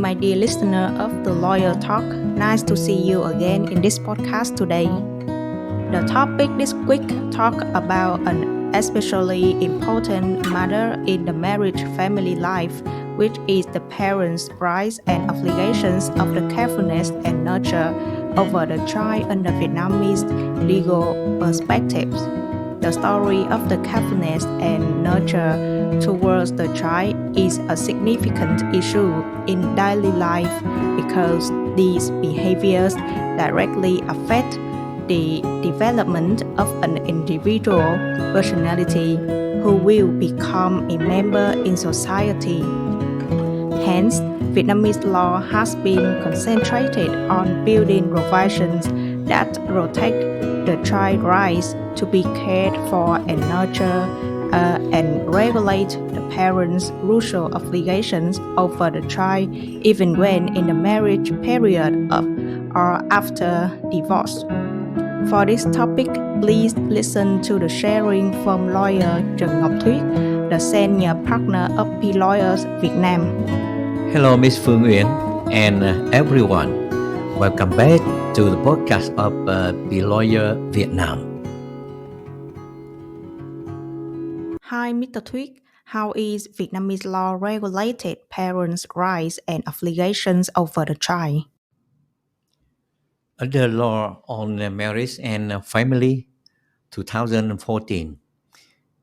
my dear listener of the Lawyer Talk. Nice to see you again in this podcast today. The topic this week talk about an especially important matter in the marriage family life, which is the parents' rights and obligations of the carefulness and nurture over the child under Vietnamese legal perspectives. The story of the carefulness and nurture towards the child is a significant issue in daily life because these behaviors directly affect the development of an individual personality who will become a member in society. Hence, Vietnamese law has been concentrated on building provisions that protect the child's rights to be cared for and nurtured and regulate the parents' crucial obligations over the child even when in the marriage period of or after divorce. For this topic, please listen to the sharing from Lawyer Tran Ngoc Thuyet, the senior partner of BLawyers Vietnam. Hello, Miss Phương Uyển and everyone. Welcome back to the podcast of BLawyers Vietnam. Hi, Mr. Thuyet. How is Vietnamese law regulated parents' rights and obligations over the child? Under Law on Marriage and Family 2014,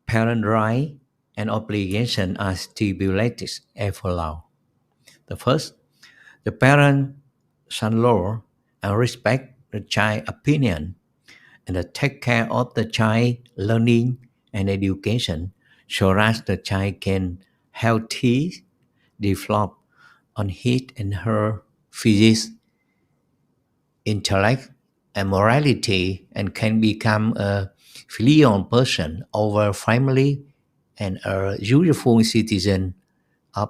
parent rights and obligations are stipulated as follows. The first, the parent shall law and respect the child's opinion and take care of the child's learning and education so that the child can healthy develop on his and her physics, intellect, and morality and can become a filial person over family and a useful citizen of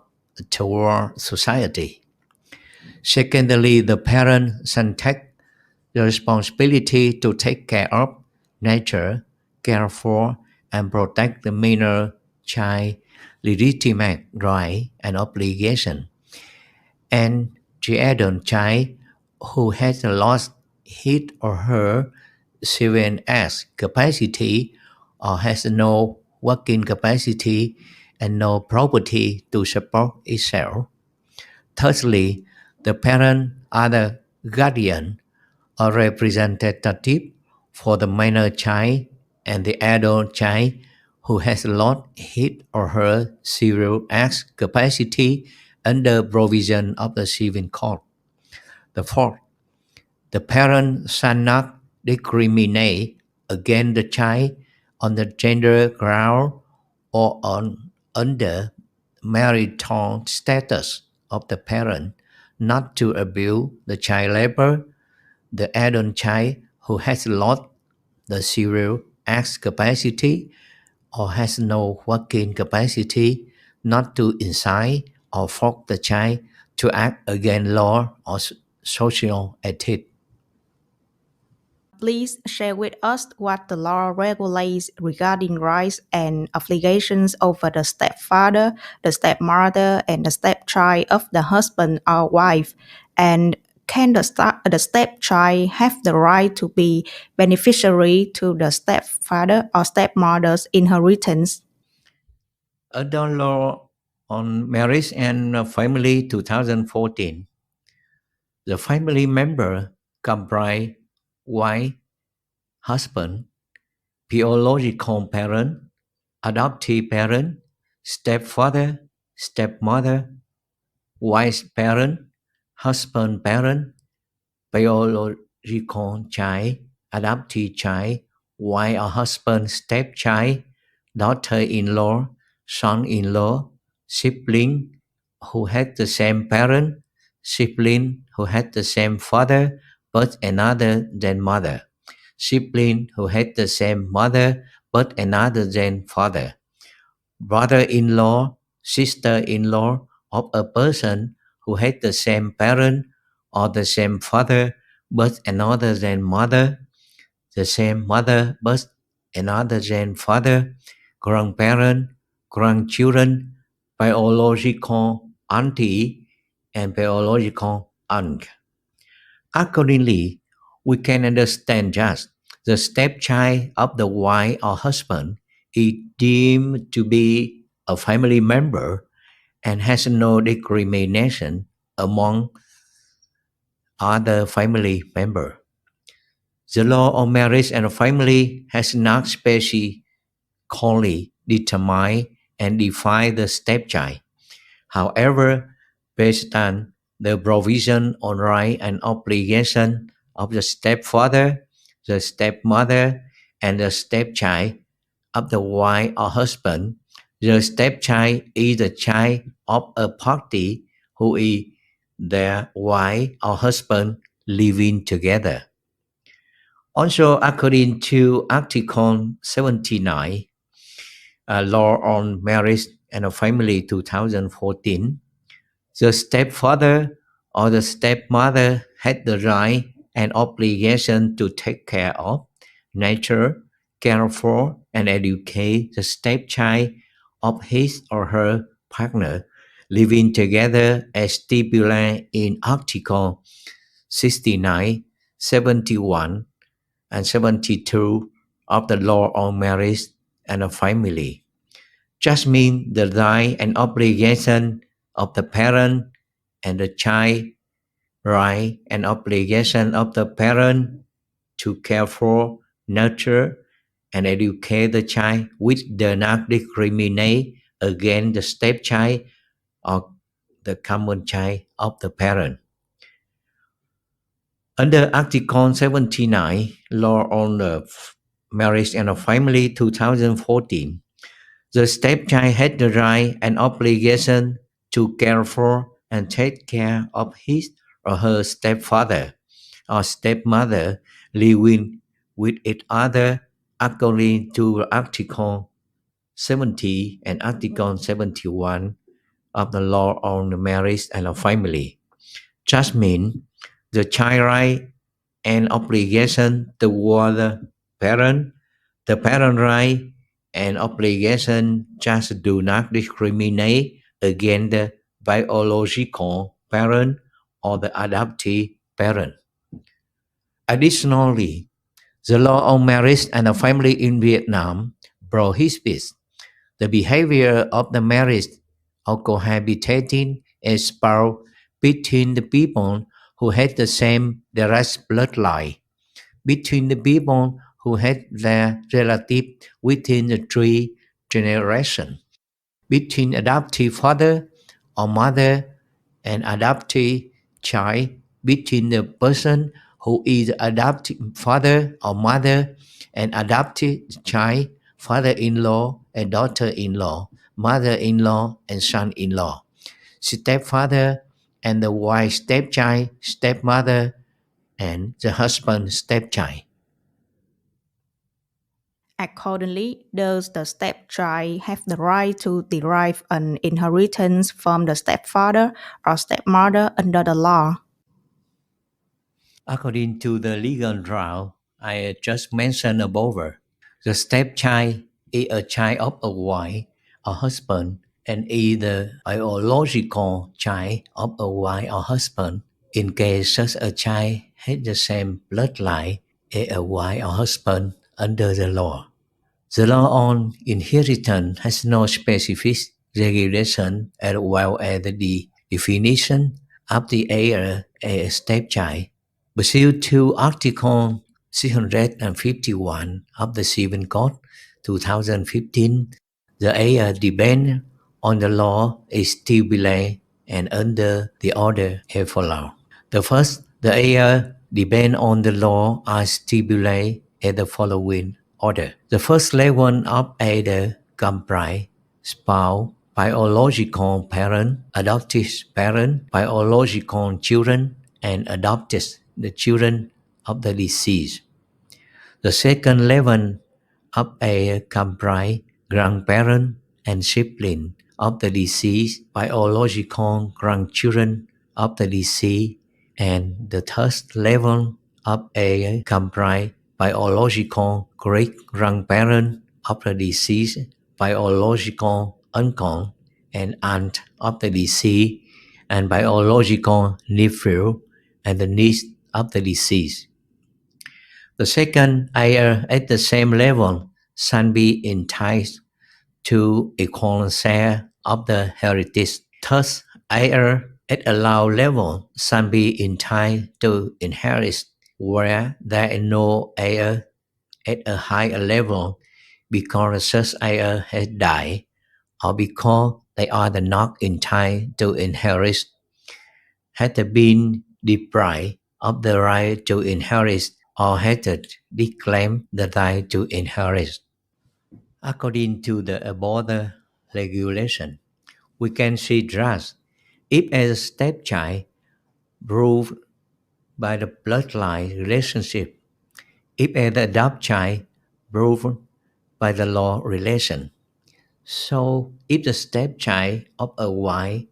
toward society. Secondly, the parent shall take the responsibility to take care of, nurture, care for, and protect the minor child legitimate right and obligation, and the adult child who has lost his or her civil acts capacity or has no working capacity and no property to support itself. Thirdly, the parent are the guardian or representative for the minor child and the adult child who has lost his or her civil acts capacity under provision of the civil code. The fourth, the parent shall not discriminate against the child on the gender ground or under marital status of the parent, not to abuse the child labor, the adult child who has lost the civil acts capacity or has no working capacity, not to incite or force the child to act against law or social ethics. Please share with us what the law regulates regarding rights and obligations over the stepfather, the stepmother, and the stepchild of the husband or wife. And can the stepchild have the right to be beneficiary to the stepfather or stepmother's inheritance? Under Law on Marriage and Family 2014, the family member comprise wife, husband, biological parent, adoptive parent, stepfather, stepmother, wife's parent, husband parent, biological child, adoptive child, wife or husband stepchild, daughter-in-law, son-in-law, sibling who had the same parent, sibling who had the same father but another than mother, sibling who had the same mother but another than father, brother-in-law, sister-in-law of a person who had the same parent or the same father but another than mother, the same mother but another than father, grandparent, grandchildren, biological auntie, and biological aunt. Accordingly, we can understand just the stepchild of the wife or husband is deemed to be a family member and has no discrimination among other family members. The law of marriage and family has not specifically determined and defined the stepchild. However, based on the provision on right and obligation of the stepfather, the stepmother, and the stepchild of the wife or husband, the stepchild is the child of a party who is their wife or husband living together. Also, according to Article 79, Law on Marriage and Family 2014, the stepfather or the stepmother had the right and obligation to take care of, nurture, care for, and educate the stepchild of his or her partner living together as stipulated in Article 69, 71, and 72 of the Law on Marriage and Family. Just mean the right and obligation of the parent and the child, right and obligation of the parent to care for, nurture, and educate the child, which do not discriminate against the stepchild or the common child of the parent. Under Article 79, Law on the Marriage and Family 2014, the stepchild had the right and obligation to care for and take care of his or her stepfather or stepmother living with each other according to Article 70 and Article 71 of the Law on the Marriage and Family. Just mean the child right and obligation toward the parent right and obligation just do not discriminate against the biological parent or the adoptive parent. Additionally, the law on marriage and family in Vietnam prohibits the behavior of the marriage or cohabitating a spouse between the people who had the same direct bloodline, between the people who had their relative within the three generations, between adoptive father or mother and adoptive child, between the person who is adoptive father or mother and adoptive child, father-in-law and daughter-in-law, mother-in-law and son-in-law, stepfather and the wife stepchild, stepmother, and the husband stepchild. Accordingly, does the stepchild have the right to derive an inheritance from the stepfather or stepmother under the law? According to the legal route I just mentioned above, the stepchild is a child of a wife, a husband, and is the biological child of a wife or husband in case such a child has the same bloodline as a wife or husband under the law. The law on inheritance has no specific regulation as well as the definition of the heir as a stepchild. Pursuant to Article 651 of the Civil Code 2015, the heir depends on the law is stipulated and under the order as follows. The first, the heir depends on the law are stipulated as the following order. The first level of heir comprise spouse, biological parent, adoptive parent, biological children, and adopted the children of the deceased. The second level of heir comprise grandparent and sibling of the deceased, biological grandchildren of the deceased, and the third level of heir comprise biological great-grandparent of the deceased, biological uncle and aunt of the deceased, and biological nephew and the niece of the deceased. The second heir at the same level shall be entitled to equal share of the heritage. Thus, heir at a low level shall be entitled to inherit, where there is no heir at a higher level because such heir has died or because they are not entitled to inherit, had been deprived of the right to inherit or had declaimed the right to inherit. According to the above regulation, we can see that if a stepchild proved by the bloodline relationship, if an adopted child proved by the law relation. So if the stepchild of a wife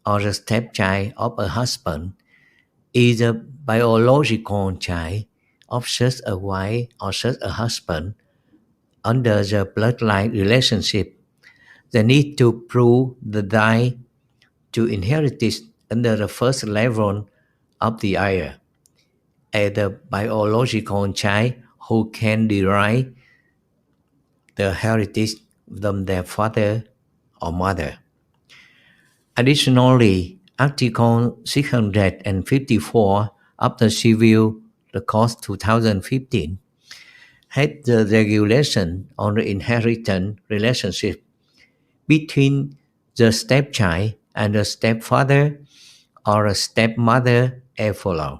or the stepchild of a husband is a biological child of such a wife or such a husband under the bloodline relationship, they need to prove the right to inherit it under the first level of the heir, as the biological child who can derive the heritage from their father or mother. Additionally, Article 654 of the Civil Code 2015 had the regulation on the inheritance relationship between the stepchild and the stepfather or a stepmother as follows.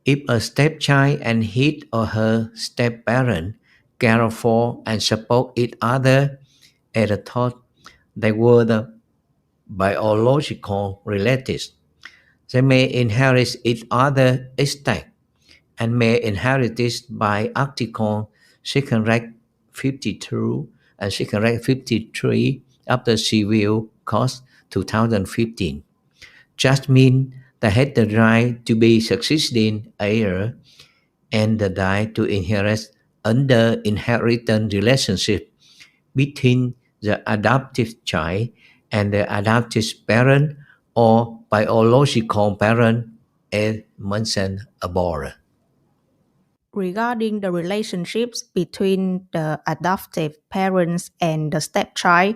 If a stepchild and his or her stepparent care for and support each other as a thought they were the biological relatives, they may inherit each other's estate and may inherit it by Article 652 and 653 of the Civil Code 2015. Just mean they had the right to be succeeding heir and the right to inherit under inheritance relationship between the adoptive child and the adoptive parent or biological parent as mentioned above. Regarding the relationships between the adoptive parents and the stepchild,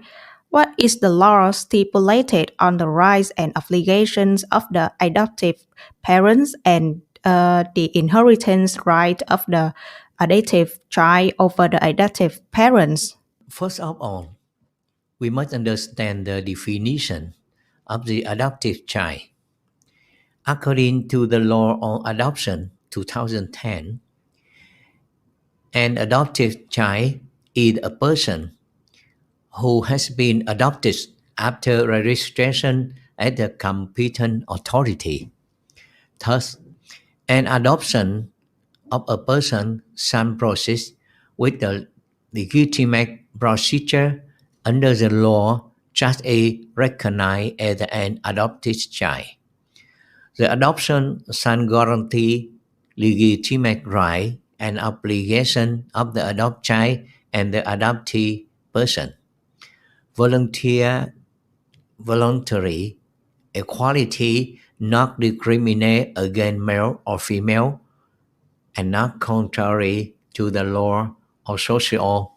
what is the law stipulated on the rights and obligations of the adoptive parents and the inheritance right of the adoptive child over the adoptive parents? First of all, we must understand the definition of the adoptive child. According to the Law on Adoption 2010, an adoptive child is a person who has been adopted after registration at the competent authority. Thus, an adoption of a person shall proceed with the legitimate procedure under the law just as recognized as an adopted child. The adoption shall guarantee legitimate right and obligation of the adopted child and the adoptee person. Voluntary equality, not discriminate against male or female, and not contrary to the law or social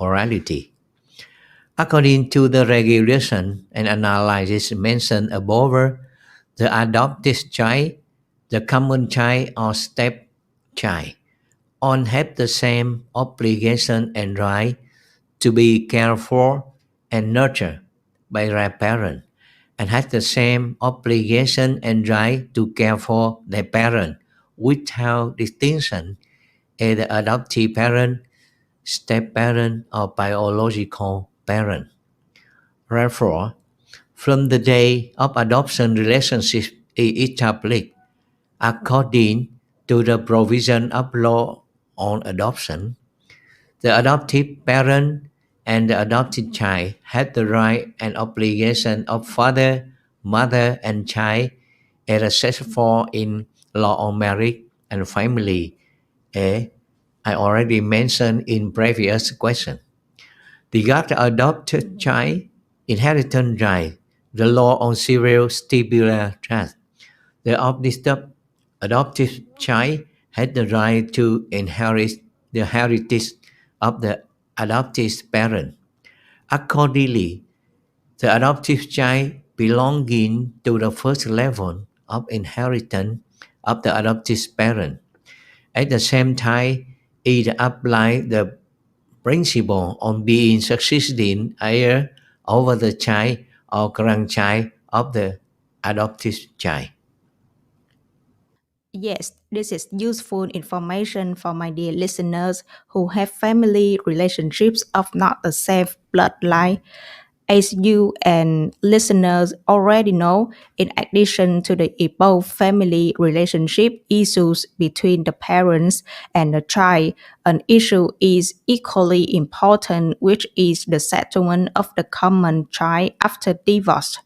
morality. According to the regulation and analysis mentioned above, the adopted child, the common child or step child, all have the same obligation and right to be cared for and nurtured by their parent, and have the same obligation and right to care for their parent without distinction as the adoptive parent, step-parent, or biological parent. Therefore, from the day of adoption relationship is established according to the provision of law on adoption, the adoptive parent and the adopted child have the right and obligation of father, mother, and child as set forth in law on marriage and family, as I already mentioned in previous question. Regarding the adopted child, inheritance right the law on civil stipulates that the adoptive child has the right to inherit the heritage of the adoptive parent. Accordingly, the adoptive child belonging to the first level of inheritance of the adoptive parent. At the same time, it applies the principle on being succeeding heir over the child or grandchild of the adoptive child. Yes, this is useful information for my dear listeners who have family relationships of not the same bloodline. As you and listeners already know, in addition to the above family relationship issues between the parents and the child, an issue is equally important, which is the settlement of the common child after divorce.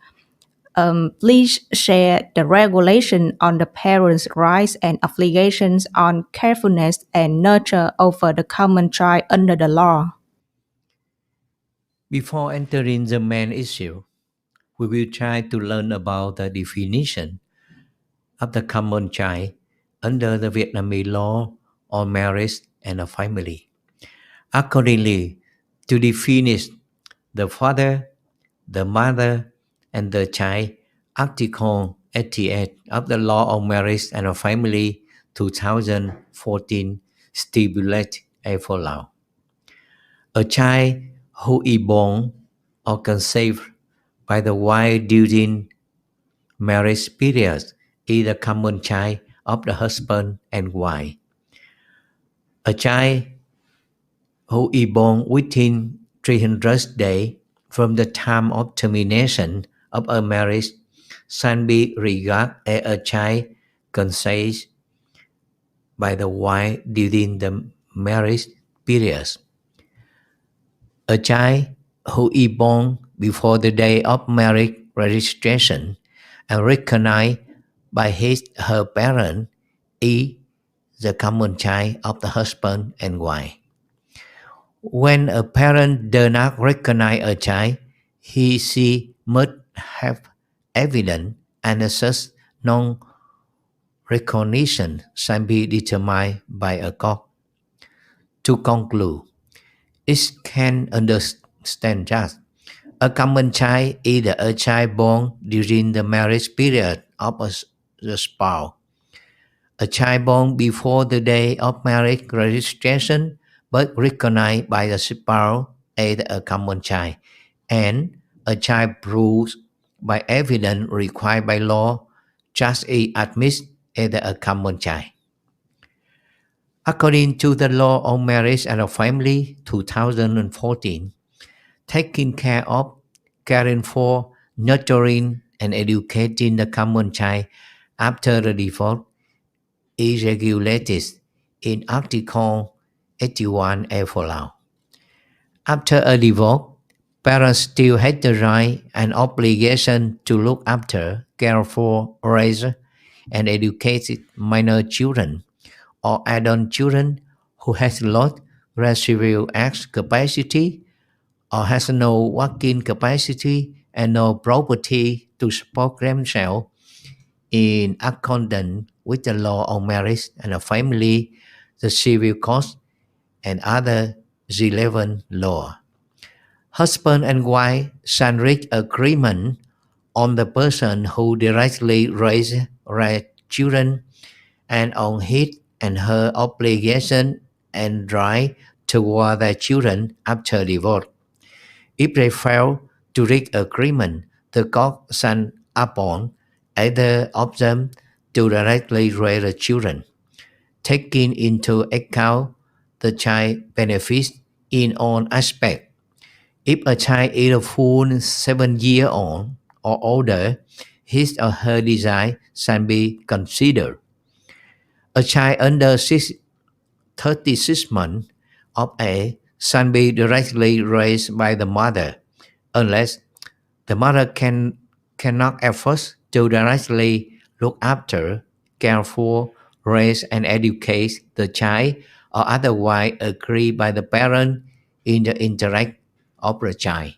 Please share the regulation on the parents' rights and obligations on carefulness and nurture over the common child under the law. Before entering the main issue, we will try to learn about the definition of the common child under the Vietnamese law on marriage and a family. Accordingly, to define the father, the mother, and the child, Article 88 of the Law on Marriage and a Family 2014 stipulates as follows. A child who is born or conceived by the wife during marriage period is the common child of the husband and wife. A child who is born within 300 days from the time of termination of a marriage shall be regarded as a child conceived by the wife during the marriage period. A child who is born before the day of marriage registration and recognized by her parent is the common child of the husband and wife. When a parent does not recognize a child, she must have evidence and such non-recognition shall be determined by a court. To conclude, it can understand that a common child is a child born during the marriage period of the spouse. A child born before the day of marriage registration but recognized by the spouse as a common child, and a child proved by evidence required by law just is admitted as a common child. According to the Law on Marriage and a Family 2014, taking care of, caring for, nurturing, and educating the common child after the divorce is regulated in Article 81 as follows. After a divorce, parents still have the right and obligation to look after, care for, raise, and educate minor children or adult children who has lost residual acts capacity or has no working capacity and no property to support themselves in accordance with the law on marriage and a family, the civil code, and other relevant law. Husband and wife shall reach agreement on the person who directly raises children and on his and her obligation and right toward their children after divorce. If they fail to reach agreement, the court shall upon either of them to directly raise the children, taking into account the child benefits in all aspects. If a child is a full 7 years old or older, his or her desire shall be considered. A child under 36 months of age shall be directly raised by the mother, unless the mother cannot afford to directly look after, care for, raise, and educate the child, or otherwise agree by the parent in the interest of the child.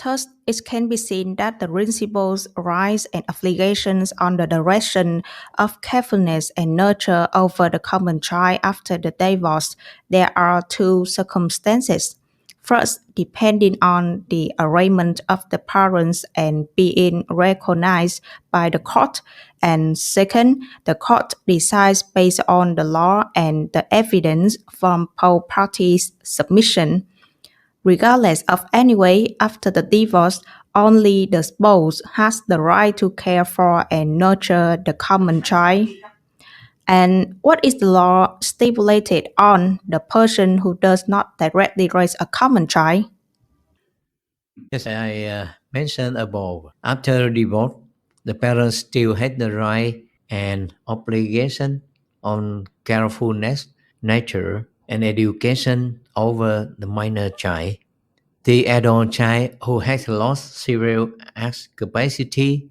Thus, it can be seen that the principles arise and obligations on the direction of carefulness and nurture over the common child after the divorce. There are two circumstances. First, depending on the arrangement of the parents and being recognized by the court. And second, the court decides based on the law and the evidence from both parties' submission. Regardless of any way, after the divorce, only the spouse has the right to care for and nurture the common child. And what is the law stipulated on the person who does not directly raise a common child? As I mentioned above, after divorce, the parents still had the right and obligation on carefulness, nature, and education over the minor child. The adult child who has lost several acts capacity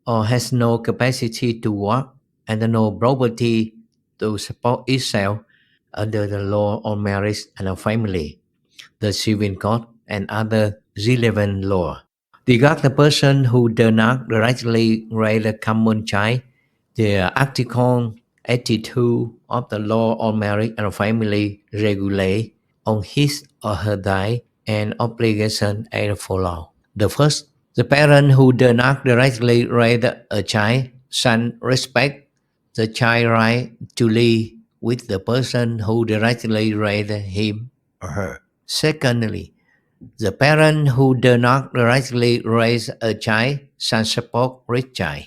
or has no capacity to work and no property to support itself under the law on marriage and a family, the civil code, and other relevant law. Regard the person who does not directly raise a common child, the Article 82 of the law on marriage and family regulate on his or her right and obligation as follows. The first, the parent who does not directly raise a child shall respect the child right to live with the person who directly raised him or her. Secondly, the parent who does not directly raise a child shall support rich child.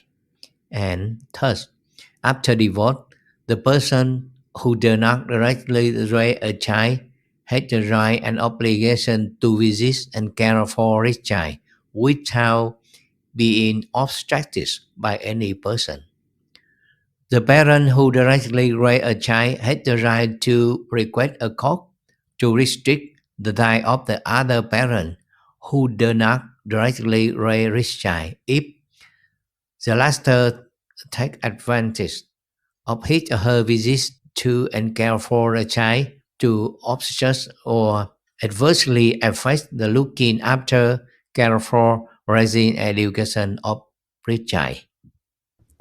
And thus, after divorce, the person who does not directly raise a child has the right and obligation to visit and care for his child without being obstructed by any person. The parent who directly raise a child has the right to request a court to restrict the right of the other parent who does not directly raise his child if the latter take advantage of his or her visits to and care for a child to obstruct or adversely affect the looking after, care for, raising, and education of the child.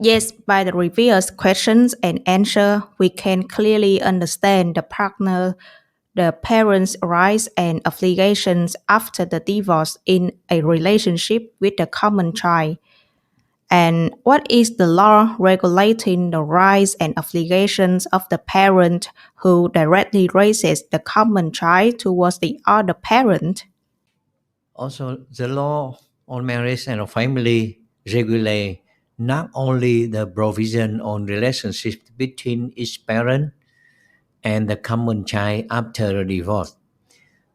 Yes, by the previous questions and answer, we can clearly understand the parents' rights and obligations after the divorce in a relationship with the common child. And what is the law regulating the rights and obligations of the parent who directly raises the common child towards the other parent? Also, the law on marriage and family regulate not only the provision on relationships between each parent and the common child after a divorce,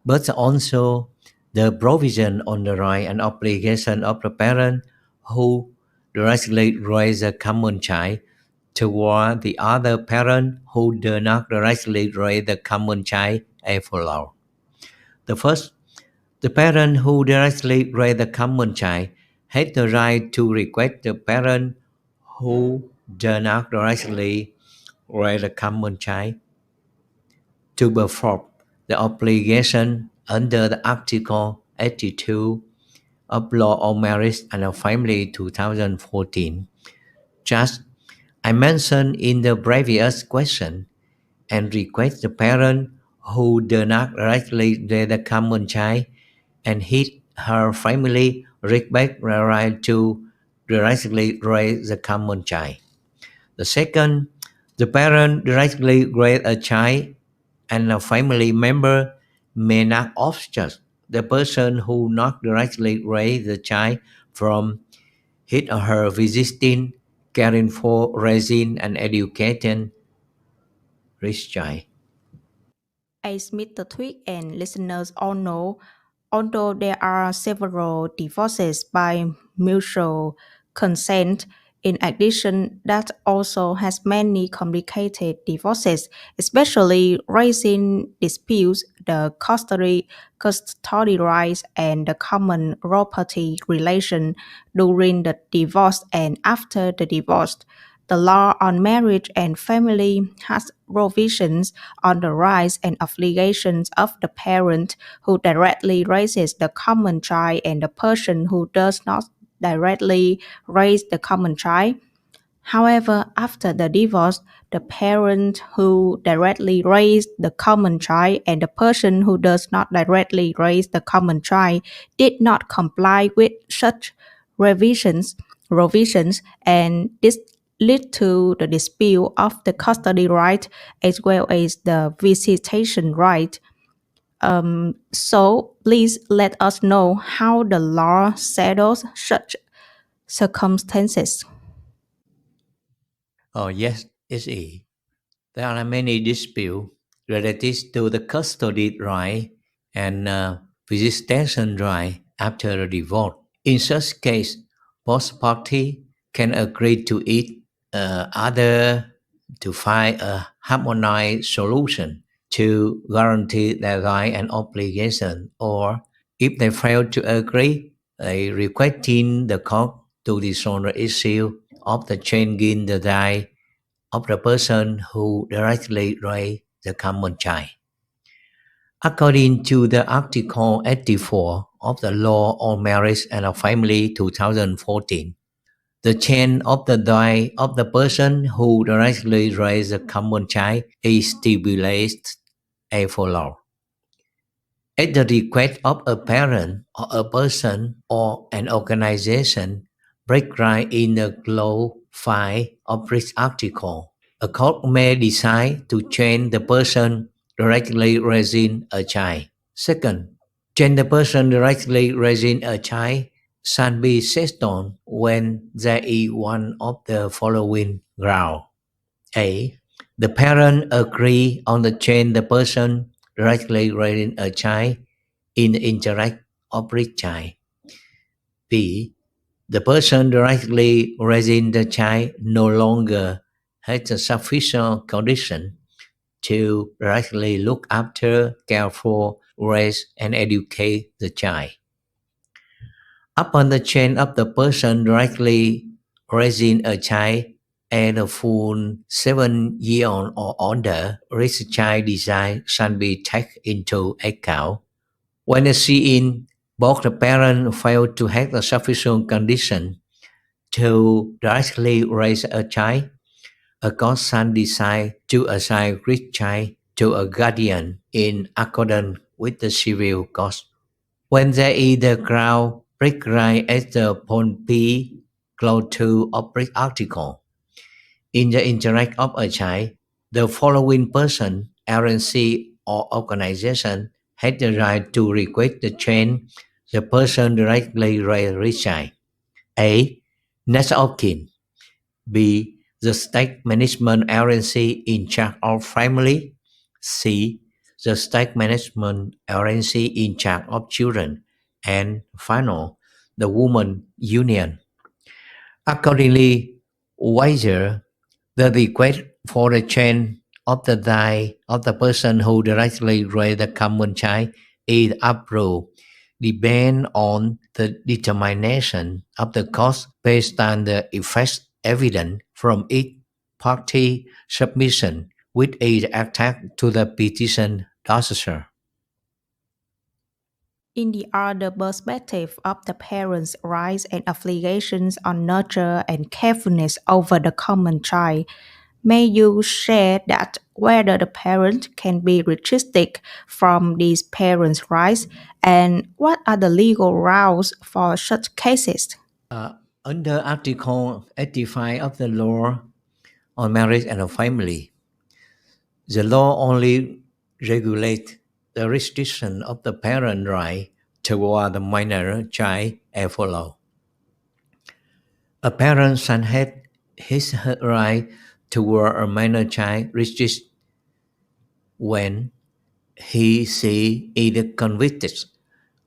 but also the provision on the right and obligation of the parent who directly raise a common child toward the other parent who do not directly raise the common child as follows. The first, the parent who directly raise the common child has the right to request the parent who do not directly raise the common child to perform the obligation under the Article 82 of Law on Marriage and Family 2014. Just I mentioned in the previous question and request the parent who do not directly raise the common child and his her family respect the right to directly raise the common child. The second, the parent directly raise a child and a family member may not obstruct the person who not directly raise the child from his or her visiting, caring for, raising, and educating his child. As Mr. Tweak and listeners all know, although there are several divorces by mutual consent, in addition, that also has many complicated divorces, especially raising disputes, the custody rights, and the common property relation during the divorce and after the divorce. The law on marriage and family has provisions on the rights and obligations of the parent who directly raises the common child and the person who does not directly raise the common child. However, after the divorce, the parent who directly raised the common child and the person who does not directly raise the common child did not comply with such revisions, provisions, and this led to the dispute of the custody right as well as the visitation right. So please let us know how the law settles such circumstances. Oh, yes, it's E. There are many disputes related to the custody right and visitation right after a divorce. In such case, both parties can agree to each other to find a harmonized solution to guarantee their right and obligation, or if they fail to agree, they requesting the court to resolve the issue of the changing the right of the person who directly raised the common child. According to the Article 84 of the Law on Marriage and Family 2014, the chain of the right of the person who directly raised the common child is stipulated as follows. At the request of a parent or a person or an organization, break right in the Clause 5 of this article, a court may decide to change the person directly raising a child. Second, change the person directly raising a child shall be settled when there is one of the following grounds. A. The parent agree on the change the person directly raising a child in the interest of the child. B. The person directly raising the child no longer has a sufficient condition to directly look after, care for, raise, and educate the child. Upon the change of the person directly raising a child and a full 7 years or older, this child design shall be taken into account. When seeing both the parents fail to have a sufficient condition to directly raise a child, a court shall decide to assign this child to a guardian in accordance with the civil code. When there is the ground prescribed as the point P, clause 2 of this article, in the interest of a child, the following person, agency, or organization has the right to request the change the person directly raised child. A. Next of kin. B. The state management agency in charge of family. C. The state management agency in charge of children. And final, the woman union. Accordingly, whether the request for the change of the die of the person who directly raised the common child is approved depend on the determination of the cost based on the effects evident from each party submission, which is attached to the petition dossier. In the other perspective of the parents' rights and obligations on nurture and carefulness over the common child, may you share that whether the parent can be restricted from these parents' rights and what are the legal routes for such cases? Uh, Under Article 85 of the Law on Marriage and Family, the law only regulates the restriction of the parent right toward the minor child as follows. A parent shall have his right toward a minor child restricted when he is convicted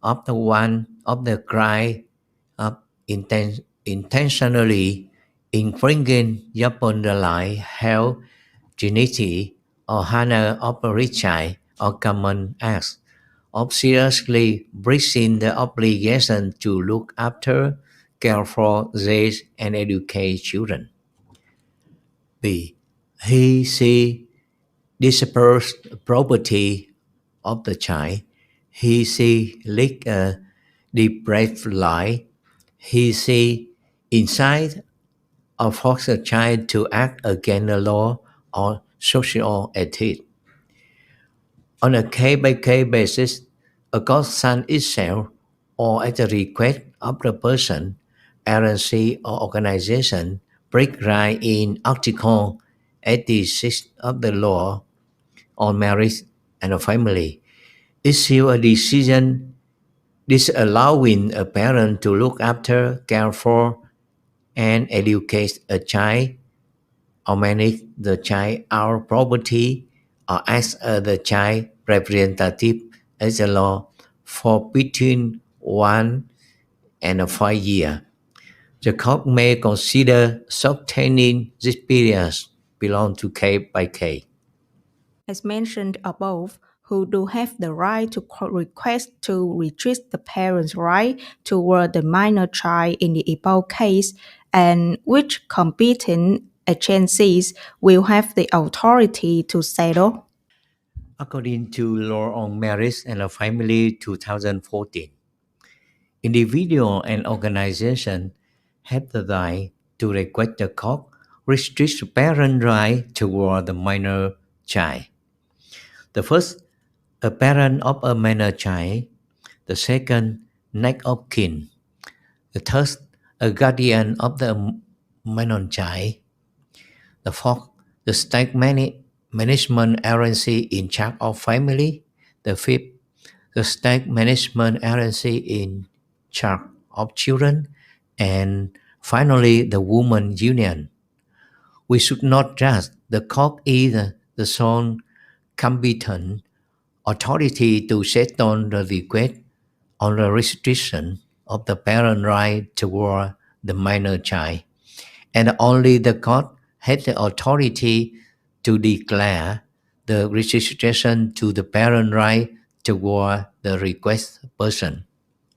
of the one of the crime of intentionally infringing upon the life, health, dignity, or honor of a rich child, or common acts of seriously breaching the obligation to look after, care for, raise, and educate children. B. He, she dispersed property of the child. He, she leaked a depraved lie. He, she incite or forced a child to act against the law or social ethics. On a case-by-case basis, a court sign itself or at the request of the person, agency or organization break right in Article 86 of the law on marriage and a family, issue a decision disallowing a parent to look after, care for, and educate a child or manage the child our property or as the child representative as a law for between 1 and 5 years. The court may consider sustaining this period belong to case by case. As mentioned above, who do have the right to request to restrict the parent's right toward the minor child in the above case, and which competent agencies will have the authority to settle. According to Law on Marriage and a Family 2014, individual and organization have the right to request the court restrict parent right toward the minor child. The first, a parent of a minor child. The second, next of kin. The third, a guardian of the minor child. The fourth, the state management agency in charge of family. The fifth, the state management agency in charge of children. And finally, the women's union. We should not judge the court either the sole competent authority to set on the request on the restriction of the parent right toward the minor child, and only the court has the authority to declare the restriction to the parent right toward the request person.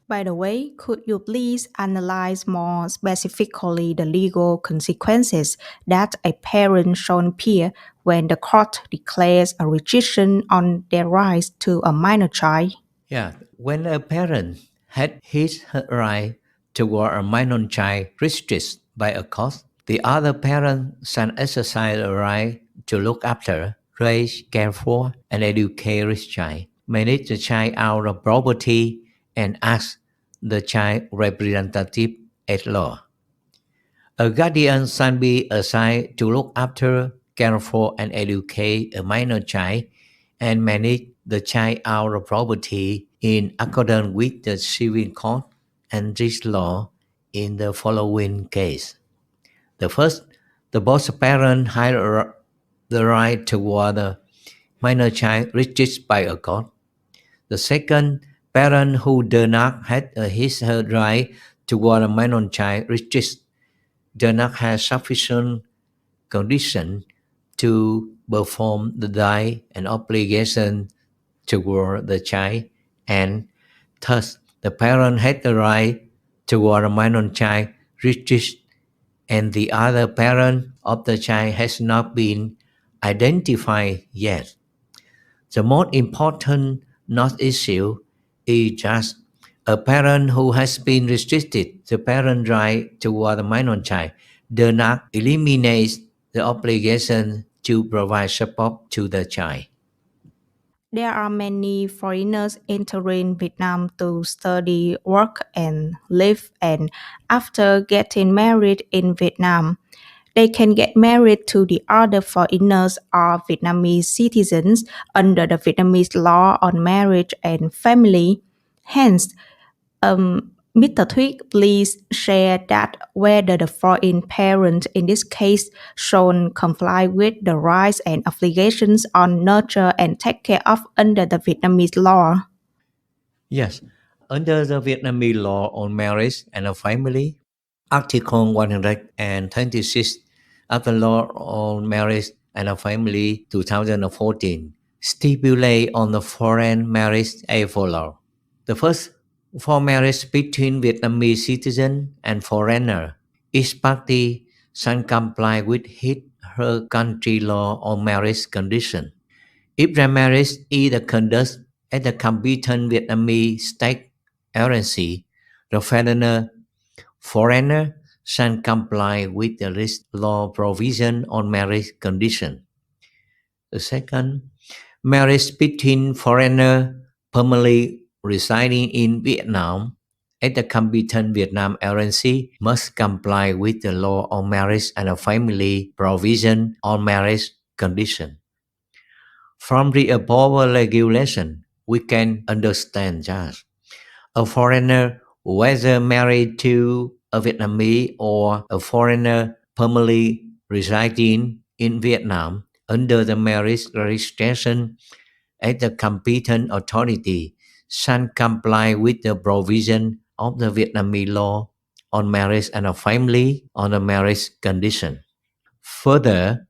By the way, could you please analyze more specifically the legal consequences that a parent shall appear when the court declares a restriction on their rights to a minor child? Yeah, when a parent had his her right toward a minor child restricted by a court, the other parent shall exercise a right to look after, raise, care for, and educate his child, manage the child out of property, and ask the child representative at law. A guardian shall be assigned to look after, care for, and educate a minor child and manage the child out of property in accordance with the civil code and this law in the following case. The first, the both parents have the right toward the minor child restricted by a court. The second, parent who does not have his her right toward a minor child restricted does not have sufficient condition to perform the duty and obligation toward the child, and thus the parent has the right toward a minor child restricted and the other parent of the child has not been identified yet. The most important not issue is just a parent who has been restricted the parent right toward a minor child does not eliminate the obligation to provide support to the child. There are many foreigners entering Vietnam to study, work, and live, and after getting married in Vietnam, they can get married to the other foreigners or Vietnamese citizens under the Vietnamese law on marriage and family. Hence, Mr. Thuyet, please share that whether the foreign parent in this case should comply with the rights and obligations on nurture and take care of under the Vietnamese law. Yes, under the Vietnamese law on marriage and a family, Article 126 of the law on marriage and a family 2014 stipulate on the foreign marriage as follows. The first, for marriage between Vietnamese citizen and foreigner, each party shall comply with his her country law on marriage condition. If the marriage is conducted at the competent Vietnamese state agency, the foreigner shall comply with the list law provision on marriage condition. The second, marriage between foreigner permanently residing in Vietnam at the competent Vietnam agency must comply with the law on marriage and a family provision on marriage condition. From the above regulation, we can understand that a foreigner, whether married to a Vietnamese or a foreigner permanently residing in Vietnam under the marriage registration at the competent authority, shall comply with the provision of the Vietnamese law on marriage and a family on a marriage condition. Further,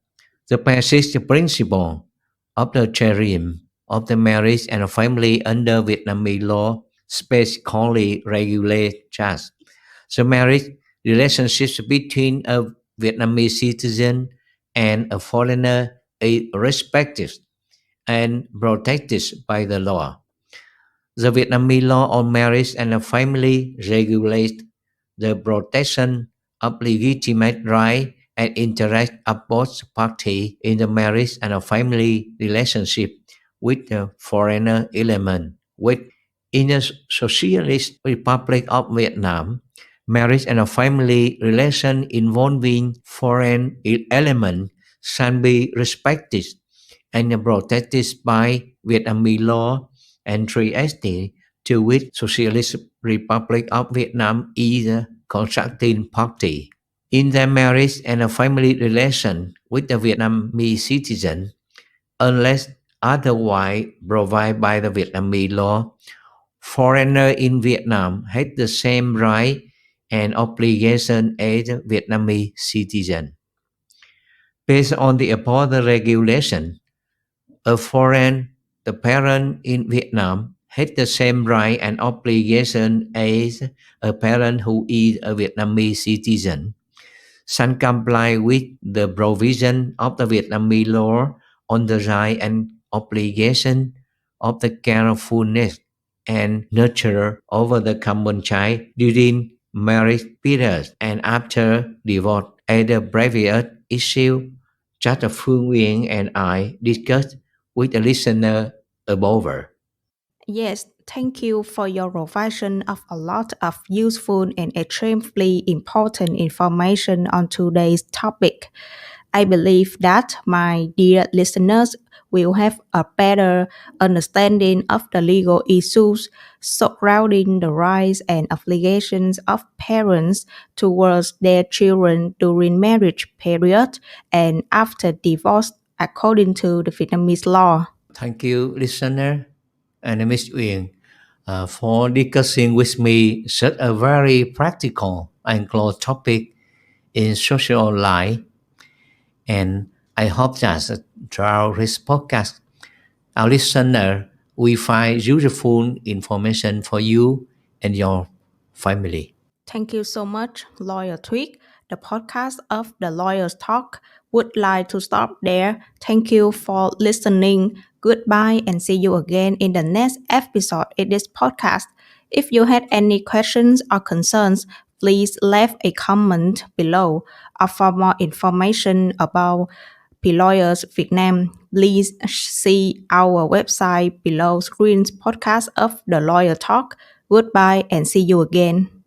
the basic principle of the theorem of the marriage and a family under Vietnamese law specifically regulates just the marriage relationships between a Vietnamese citizen and a foreigner is respected and protected by the law. The Vietnamese law on marriage and a family regulates the protection of legitimate rights and interests of both parties in the marriage and a family relationship with the foreigner element. With in a socialist Republic of Vietnam, marriage and a family relation involving foreign element shall be respected and protected by Vietnamese law and three estates to which Socialist Republic of Vietnam is a contracting party. In their marriage and a family relation with the Vietnamese citizen, unless otherwise provided by the Vietnamese law, foreigner in Vietnam has the same right and obligation as the Vietnamese citizen. Based on the above regulation, a foreign the parent in Vietnam has the same right and obligation as a parent who is a Vietnamese citizen, shall comply with the provision of the Vietnamese law on the right and obligation of the carefulness and nurture over the common child during marriage period and after divorce as the previous issue Judge Phương Uyên and I discussed with the listener above. Yes, thank you for your provision of a lot of useful and extremely important information on today's topic. I believe that my dear listeners will have a better understanding of the legal issues surrounding the rights and obligations of parents towards their children during marriage period and after divorce according to the Vietnamese law. Thank you, listener and Ms. Uyên, for discussing with me such a very practical and close topic in social life. And I hope that throughout this podcast, our listener will find useful information for you and your family. Thank you so much, Lawyer Thuyet. The podcast of the Lawyers Talk would like to stop there. Thank you for listening. Goodbye and see you again in the next episode in this podcast. If you had any questions or concerns, please leave a comment below. Or for more information about BLawyers Vietnam, please see our website below screen's podcast of the Lawyer Talk. Goodbye and see you again.